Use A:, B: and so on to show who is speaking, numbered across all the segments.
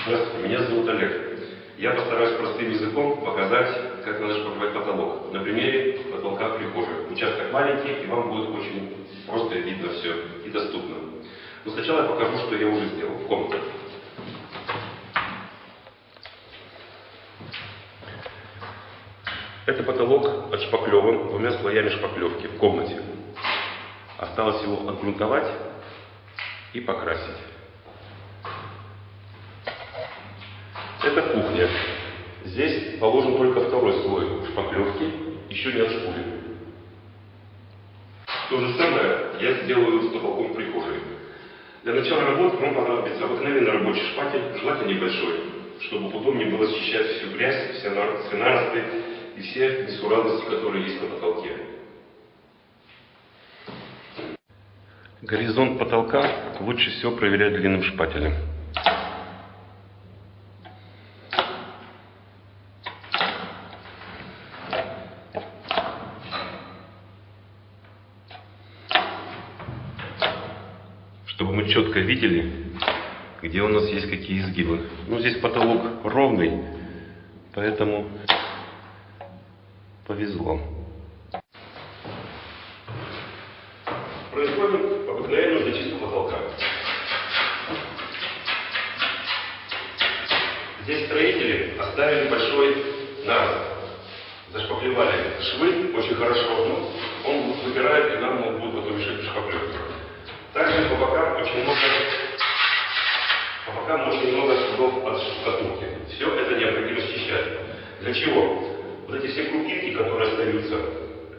A: Здравствуйте, меня зовут Олег. Я постараюсь простым языком показать, как надо шпаклевать потолок. На примере потолка в прихожей. Участок маленький, и вам будет очень просто видно все и доступно. Но сначала я покажу, что я уже сделал в комнате. Это потолок отшпаклеван двумя слоями шпаклевки в комнате. Осталось его отгрунтовать и покрасить. Это кухня. Здесь положен только второй слой шпаклевки, еще не отшпулен. То же самое я сделаю с потолком в прихожей. Для начала работы вам понадобится обыкновенный рабочий шпатель, желательно небольшой, чтобы удобнее было счищать всю грязь, все наросты и все несуразности, которые есть на потолке. Горизонт потолка лучше всего проверять длинным шпателем. Чтобы мы четко видели, где у нас есть какие изгибы. Ну, здесь потолок ровный, поэтому повезло. Производим обыкновенную зачистку потолка. Здесь строители оставили большой нарост. Зашпаклевали швы очень хорошо, но он выпирает, и нам будет потом мешать шпаклевке. Также по бокам очень много следов от штукатурки. Все это необходимо счищать. Для чего? Вот эти все крупинки, которые остаются,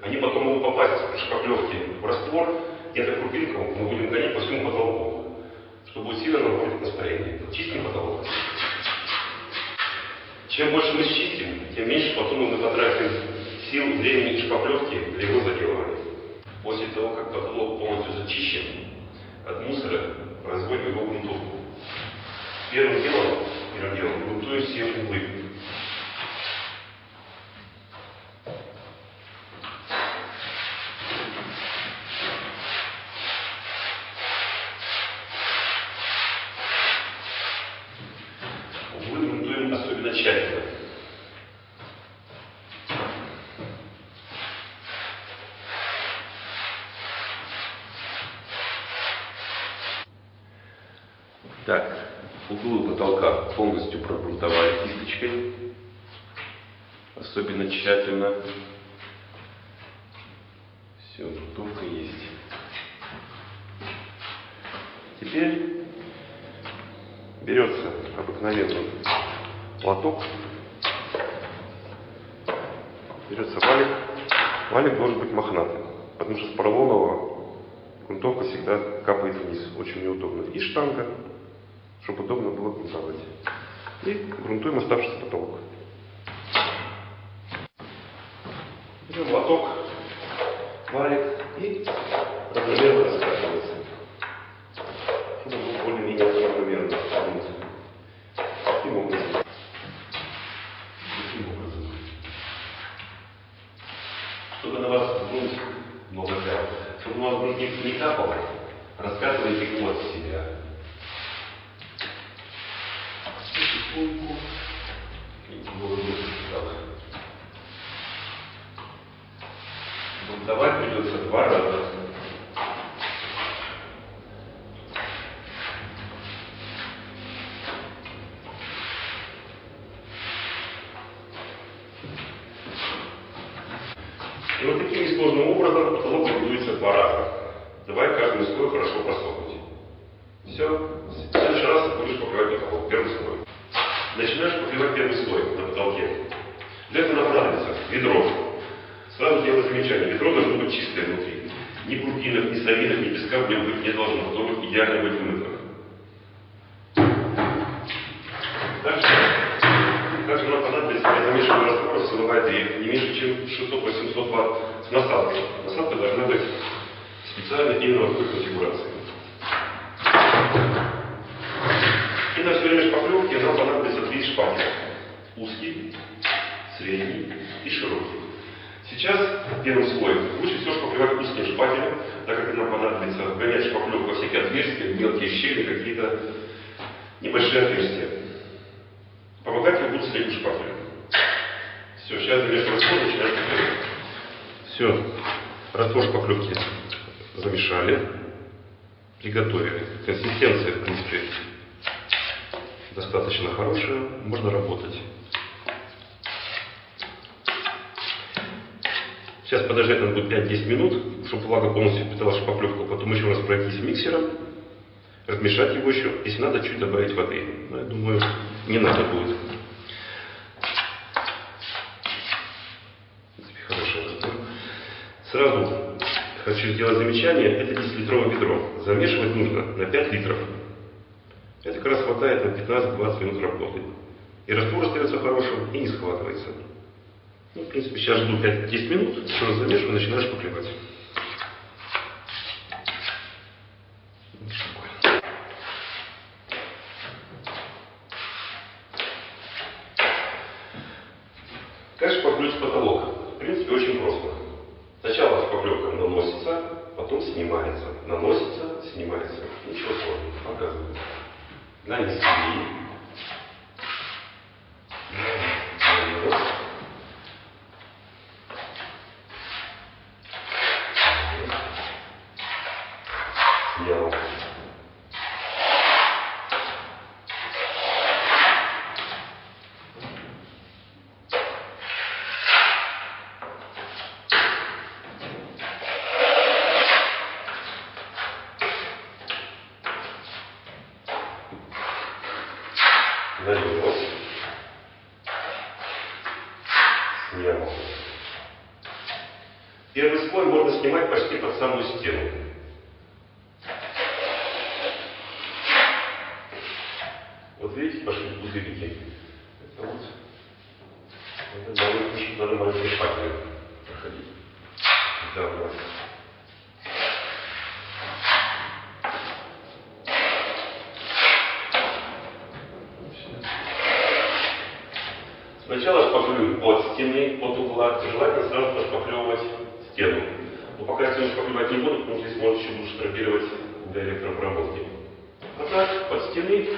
A: они потом могут попасть в шпаклевки в раствор, и эту крупинку мы будем гонять по всему потолку, чтобы усиленно портить настроение. Чистим потолок. Чем больше мы счистим, тем меньше потом мы потратим сил, времени и шпаклевки для его заделывания. После того, как потолок полностью зачищен от мусора, производим его грунтовку. Первым делом грунтуем все углы. Углы грунтуем особенно тщательно. Так, углы потолка полностью прогрунтовали кисточкой, особенно тщательно. Все, грунтовка есть. Теперь берется обыкновенный лоток, берется валик. Валик должен быть мохнатым, потому что с поролонового грунтовка всегда капает вниз, очень неудобно. И штанга, чтобы удобно было грунтовать. И грунтуем оставшийся потолок. Берем лоток, валик и равномерно раскатывается. Чтобы был более-менее равномерно грунт. Таким образом. Чтобы на вас грунт много взял. Чтобы у вас грунт не капал, раскатывайте его от себя. Грунтовать придется 2 раза. И вот таким несложным образом потолок грунтуется 2 раза. Давай каждый слой хорошо просохнуть. Все. В следующий раз будешь покрывать потолок. Первый слой. Начинаешь покрывать первый слой на потолке. Для этого нам понадобится ведро. Сразу делаю замечание. Ведро должно быть чистое внутри. Ни крупинок, ни солинок, ни песка в нем быть не должно. Должно быть идеально быть вымытым. Также нам понадобится для замешивания раствора силовая дрель не меньше, чем 600-800 Вт с насадкой. Насадка должна быть специально именно в такой конфигурации. И на все время шпаклевки нам понадобится 3 шпателя. Узкий, средний и широкий. Сейчас первый слой. Лучше всего шпаклевать узким шпателем, так как нам понадобится вгонять шпаклевку во всякие отверстия, мелкие щели, какие-то небольшие отверстия. Сейчас замешиваем раствор, начинаем шпаклевать. Все, раствор шпаклевки замешали, приготовили. Консистенция, в принципе, достаточно хорошая, можно работать. Сейчас подождать надо будет 5-10 минут, чтобы влага полностью впитала шпаклевку. Потом еще раз пройтись миксером, размешать его еще. Если надо, чуть добавить воды. Но я думаю, не надо будет. В принципе, хороший раствор. Сразу хочу сделать замечание. Это 10-литровое ведро. Замешивать нужно на 5 литров. Это как раз хватает на 15-20 минут работы. И раствор остается хорошим и не схватывается. Ну, в принципе, сейчас жду 5-10 минут, еще раз замешиваю, начинаю шпаклевать. Как шпаклевать потолок? В принципе, очень просто. Сначала шпаклевка наносится, потом снимается. Наносится, снимается. Ничего сложного. Показываю. Нанесли. Снял. Нанес. Снял. Первый слой можно снимать почти под самую стену. Вот видите, пошли пузырики. Это вот. Надо маленькие шпатель проходить. Да, да. Сначала шпаклюем от стены, от угла. Желательно сразу пошпаклевывать стену. Но пока стену шпаклевать не буду, потому что здесь может еще лучше штробировать для электропроводки. А так, от стены.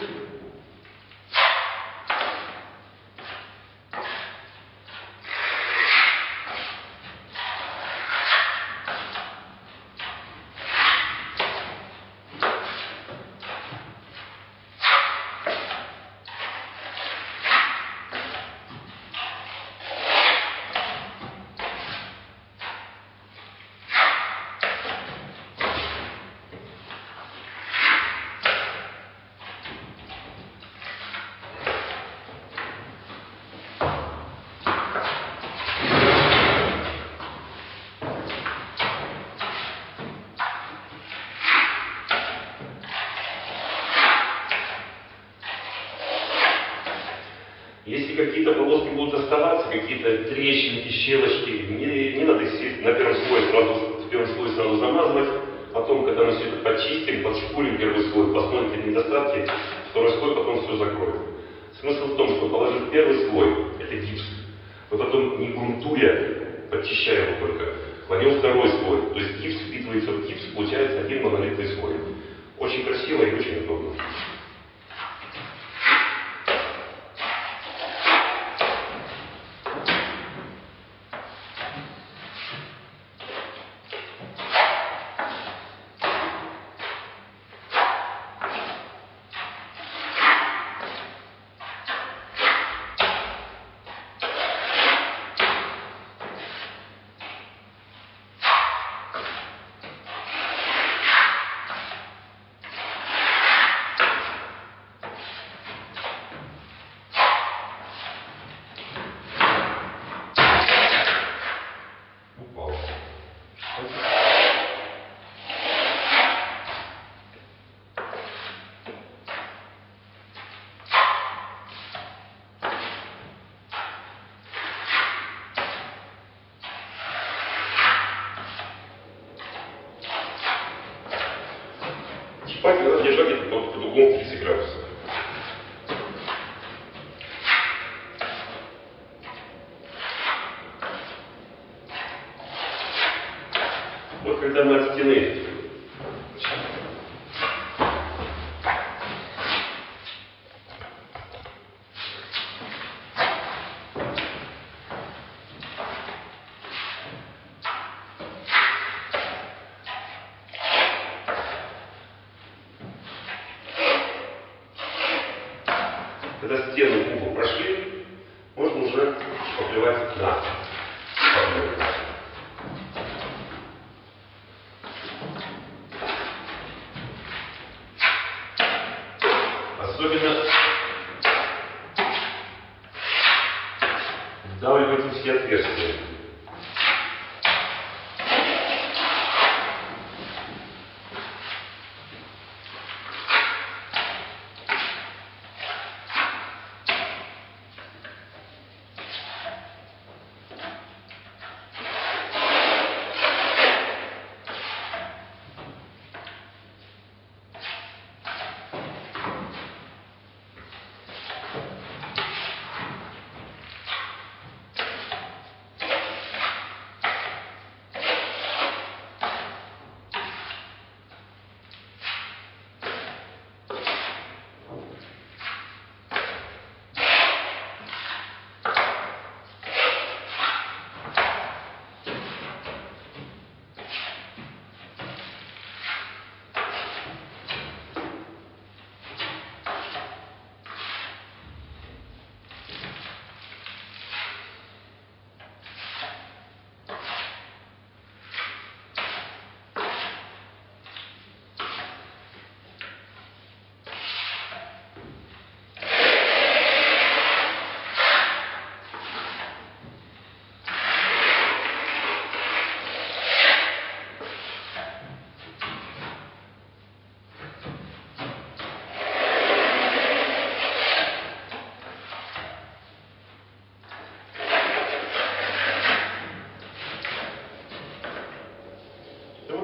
A: Если какие-то полоски будут оставаться, какие-то трещинки, щелочки, не надо их на первом слое сразу замазывать. Потом, когда мы все это почистим, подшпурим первый слой, посмотрим какие недостатки, второй слой потом все закроем. Смысл в том, что положив первый слой, это гипс, мы потом, не грунтуя, подчищаем его только, кладем второй слой. То есть гипс впитывается в гипс, получается один монолитный слой. Очень красиво и очень удобно. Шпатель надо держать где-то под углом 30 градусов. Вот когда мы от стены Когда стены куба прошли, можно уже шпаклевать на шпаклевку. Особенно вдавливайте все отверстия.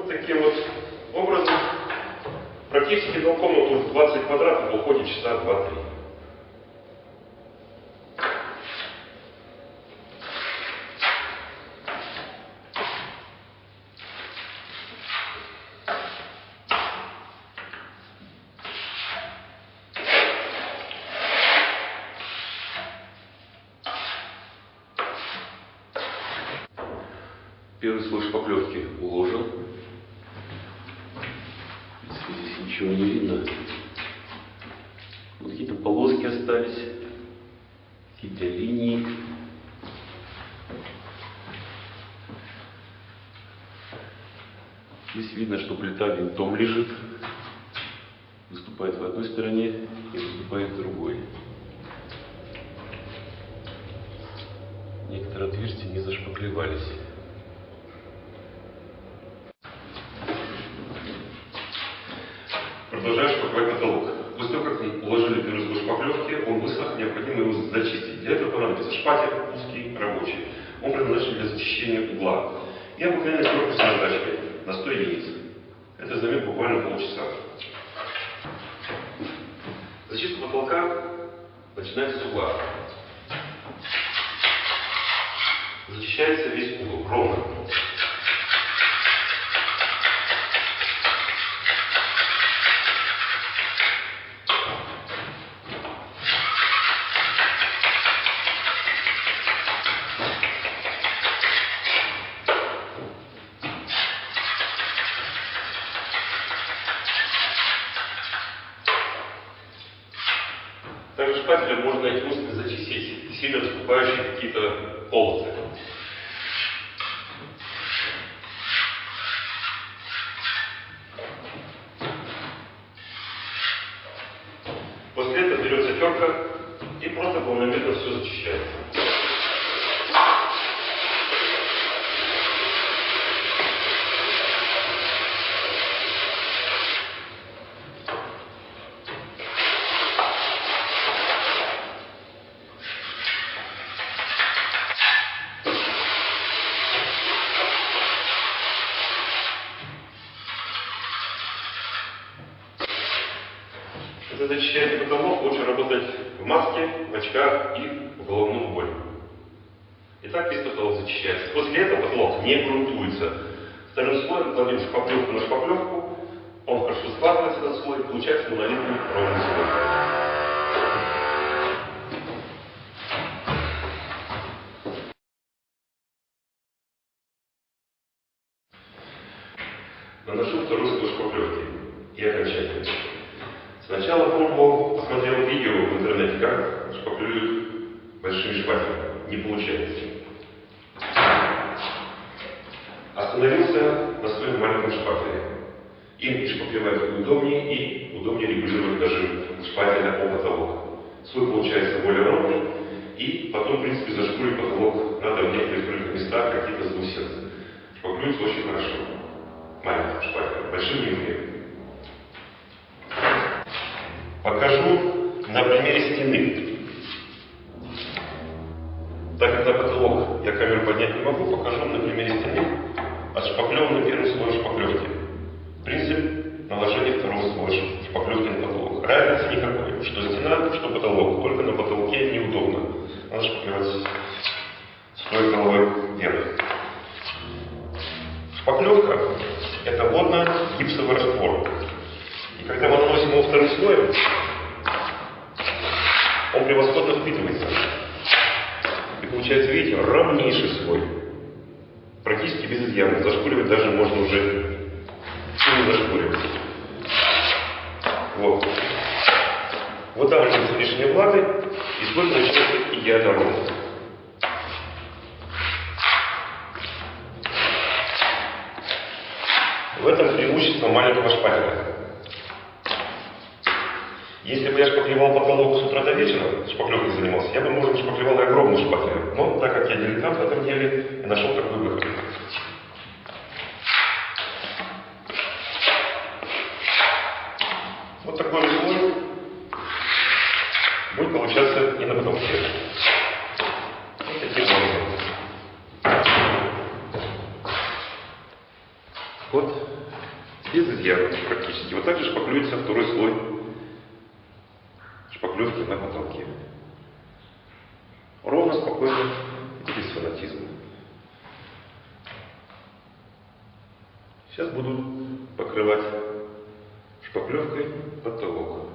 A: Таким вот образом практически на комнату в 20 квадратов уходит часа 2-3. Первый слой шпаклевки уложен. Здесь ничего не видно. Вот какие-то полоски остались, какие-то линии. Здесь видно, что плита винтом лежит. Выступает в одной стороне и выступает в другой. Некоторые отверстия не зашпаклевались. Продолжаем шпаклевать потолок. После того, как мы уложили первый слой шпаклевки, он высох, необходимо его зачистить. Для этого понадобится шпатель узкий, рабочий. Он предназначен для зачищения угла. И обыкновенная терка с наждачкой на 100 единиц. Это займет буквально полчаса. Зачистка потолка начинается с угла. Зачищается весь угол ровно. Также шпателем можно этим узким зачистить сильно выступающие какие-то полосы. После этого берется терка и просто планомерно все зачищается. Когда зачищаете потолок, лучше работать в маске, в очках и в головном уборе. Итак, весь потолок зачищается. После этого потолок не грунтуется. Вторым слоем кладем шпаклевку на шпаклевку, он хорошо складывается, этот слой, и получается монолитный ровный слой. Наношу второй слой шпаклевки и окончательно. Сначала пробовал, посмотрел видео в интернете. интернете, как шпаклюют большими шпателями. Не получается. Остановился на своем маленьком шпателе. Им и шпаклевать удобнее, и удобнее регулировать нажим шпателя по потолок. Слой получается более ровный, и потом, в принципе, зашпулить потолок надо в некоторых только местах, какие-то сдусятся. Шпаклюется очень хорошо. Маленьким шпателем, большим не умею. Покажу на примере стены. Так как на потолок я камеру поднять не могу, покажу на примере стены отшпаклеванный первым слоем шпаклевки. Принцип наложения второго слоя шпаклевки на потолок. Разницы никакой. Что стена, что потолок. Только на потолке неудобно. Надо шпаклевать слой головой вверх. Шпаклевка — это водно-гипсовый раствор. И когда мы наносим его вторым слоем, он превосходно впитывается. И получается, видите, ровнейший слой. Практически без изъяна. Зашпуливать даже можно уже не зашпуливать. Вот. Вот там уже лишние влады, и слой получается идеально ровный. В этом преимущество маленького шпателя. Если бы я шпаклевал потолок с утра до вечера, шпаклевкой занимался, я бы, может быть, шпаклевал и огромный шпатель. Но так как я дилетант в этом деле, я нашел такой выход. Вот такой слой будет получаться и на потолке. Вот таким образом. Вот без изъяна практически. Вот так же шпаклюется второй слой шпаклевки на потолке. Ровно, спокойно и без фанатизма. Сейчас буду покрывать шпаклевкой потолок.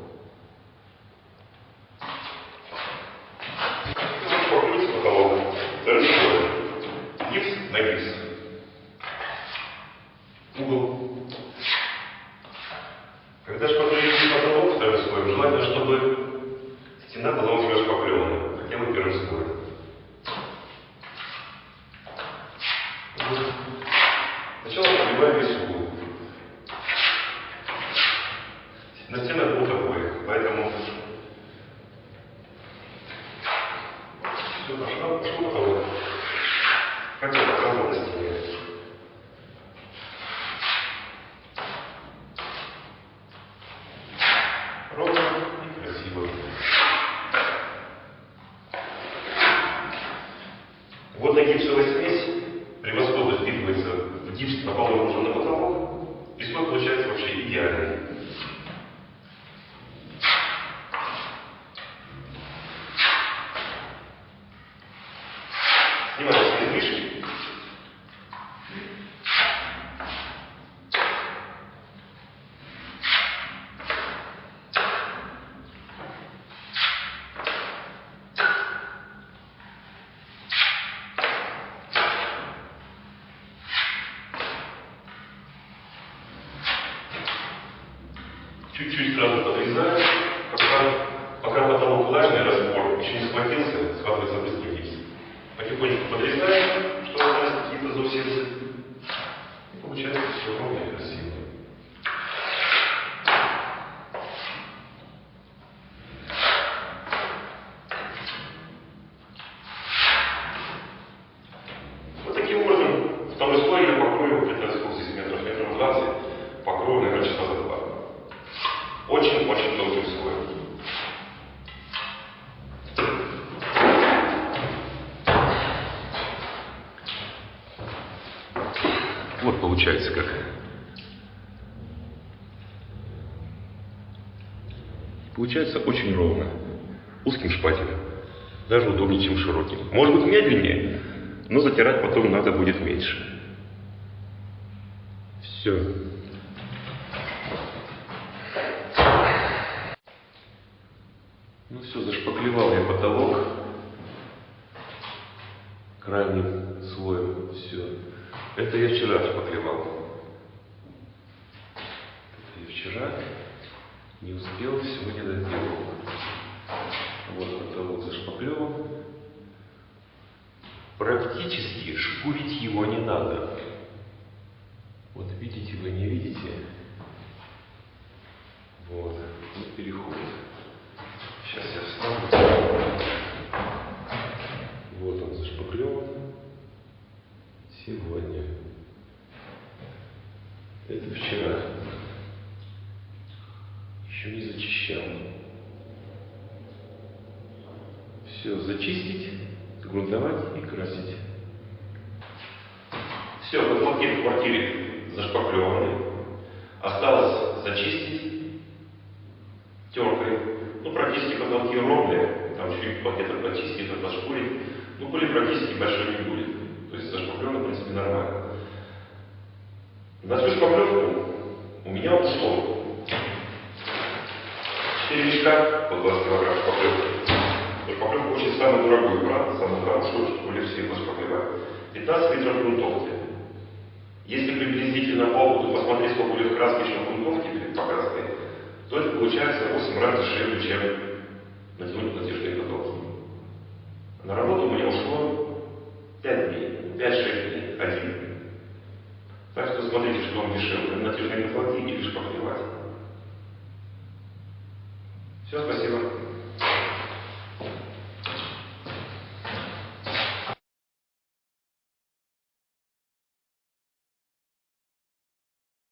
A: Шпаклюется потолок. Второй слой. Гипс на гипс. Угол. Когда шпаклюете потолок вторым слоем, желательно, чтобы стена была уже шпаклевана, хотя бы первым слоем. Сначала пробиваем весь угол. На стенах будут обои, поэтому все пошло потолок. Как я показал на стене. Ровно и красиво. Водно-гипсовая смесь превосходно впитывается в гипс, наполнен уже на потолок, и слой получается вообще идеальный. Снимаем все излишки. Чуть-чуть сразу подрезаю, пока потолок влажный, раствор еще не схватился, схватывается быстро гипс. Потихонечку подрезаем, чтобы остались какие-то заусенцы. И получается все ровно и красиво. Вот таким образом второй слой я покрою где-то сколько здесь метров, метров 20, покрою, наверное, часа за 2. Очень-очень тонким слоем. Вот получается как. Получается очень ровно. Узким шпателем. Даже удобнее, чем широким. Может быть медленнее, но затирать потом надо будет меньше. Все. Ну все, зашпаклевал я потолок крайним слоем. Все. Это я вчера шпаклевал. Это я вчера не успел, сегодня доделал. Вот потолок зашпаклеван. Практически шкурить его не надо. Вот видите, вы не видите? Вот, и переходит. Сейчас я встану. Вот он зашпаклеван. Сегодня. Это вчера. Еще не зачищал. Все зачистить, грунтовать и красить. Все, потолки в квартире зашпаклеваны. Осталось зачистить теркой. Ну, практически потолки ровные. Там чуть где-то почистить, это зашкурить. Ну, пыли практически большой не будет. То есть зашпаклевано, в принципе, нормально. На всю шпаклевку у меня ушло 4 мешка по 20 килограмм шпаклевки. Шпаклевка очень самый дорогой брат, самый хороший, чтобы были все его шпаклевать. 15 литров грунтовки. Если приблизительно по опыту посмотреть, сколько будет краски еще грунтовки перед покраской, то это получается 8 раз дешевле, чем натянуть натяжные потолки. На работу у меня ушло 5 дней, 5-6 дней, 1. Так что смотрите, что вам дешевле, натяжные потолки или шпаклевать. Все, спасибо.